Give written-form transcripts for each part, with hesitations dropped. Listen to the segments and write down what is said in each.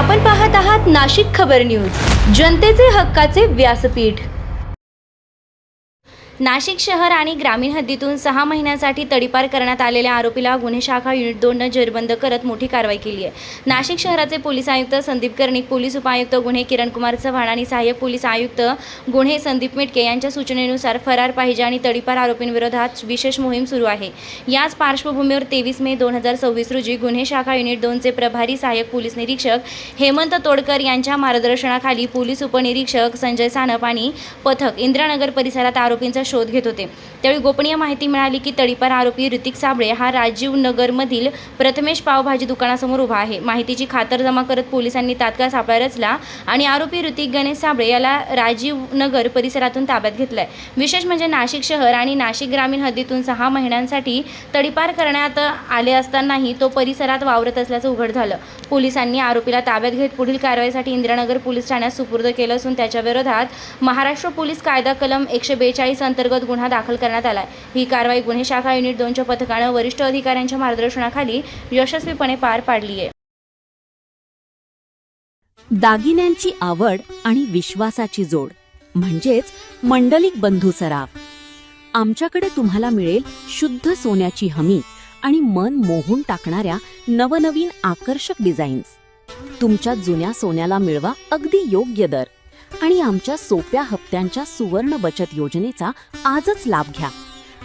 आपण पाहत आहात नाशिक खबर न्यूज, जनतेचे हक्काचे व्यासपीठ। नाशिक शहर आणि ग्रामीण हद्दीतून 6 महिन्यांसाठी तडीपार करण्यात आलेल्या आरोपीला गुन्हे शाखा युनिट 2 ने जेरबंद करत मोठी कारवाई केली आहे। नाशिक शहराचे पोलीस आयुक्त संदीप कर्णिक, पोलीस उपायुक्त गुन्हे किरणकुमार चव्हाण आणि सहाय्यक पोलीस आयुक्त गुन्हे संदीप मेटके यांच्या सूचनेनुसार फरार पाहिजे आणि तडीपार आरोपींविरोधात विशेष मोहीम सुरू आहे। याच पार्श्वभूमीवर 23 मे 2026 रोजी गुन्हे शाखा युनिट 2 चे प्रभारी सहाय्यक पोलीस निरीक्षक हेमंत तोडकर यांच्या मार्गदर्शनाखाली पोलीस उपनिरीक्षक संजय सानप आणि पथक इंदिरानगर परिसरात आरोपींचा शोध घेत होते। त्यावेळी गोपनीय माहिती मिळाली की तडीपार आरोपी ऋतिक साबळे हा राजीव नगरमधील प्रथमेश पावभाजी दुकानासमोर उभा आहे। माहितीची खातरजमा करत पोलिसांनी तात्काळ सापळा रचला आणि आरोपी ऋतिक गणेश साबळे याला राजीव नगर परिसरातून ताब्यात घेतलाय। विशेष म्हणजे नाशिक शहर आणि नाशिक ग्रामीण हद्दीतून 6 महिन्यांसाठी तडीपार करण्यात आले असतानाही तो परिसरात वावरत असल्याचं उघड झालं। पोलिसांनी आरोपीला ताब्यात घेत पुढील कारवाईसाठी इंदिरानगर पोलीस ठाण्यात सुपूर्द केलं असून त्याच्या विरोधात महाराष्ट्र पोलीस कायदा कलम 142 अंतर्गत गुन्हा दाखल करण्यात आला। ही कारवाई गुन्हे शाखा युनिट 2 च्या पथकानं वरिष्ठ अधिकाऱ्यांच्या मार्गदर्शनाखाली यशस्वीपणे पार पाडली आहे। दागिन्यांची आवड आणि विश्वासाची जोड म्हणजेच मंडलिक बंधू सराफ। आमच्याकडे तुम्हाला मिळेल शुद्ध सोन्याची हमी आणि मन मोहून टाकणाऱ्या नवनवीन आकर्षक डिझाईन्स। तुमच्या जुन्या सोन्याला मिळवा अगदी योग्य दर आणि आमच्या सोप्या हप्त्यांच्या सुवर्ण बचत योजनेचा आजच लाभ घ्या।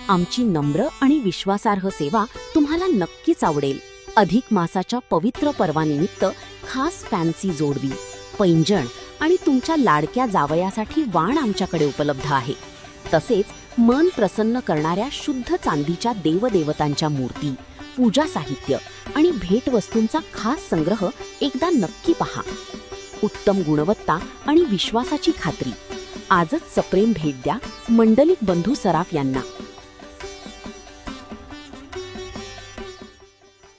आमची नम्र आणि विश्वासार्ह सेवा तुम्हाला नक्कीच आवडेल। अधिक मासाच्या पवित्र पर्वानिमित्त खास फॅन्सी जोडवी, पैंजण आणि तुमच्या लाडक्या जावयासाठी वाण आमच्याकडे उपलब्ध आहे। तसेच मन प्रसन्न करणाऱ्या शुद्ध चांदीच्या देवदेवतांच्या मूर्ती, पूजा साहित्य आणि भेटवस्तूंचा खास संग्रह एकदा नक्की पहा। उत्तम गुणवत्ता आणि विश्वासाची खात्री। आजच सप्रेम भेट द्या मंडलिक बंधू सराफ यांना।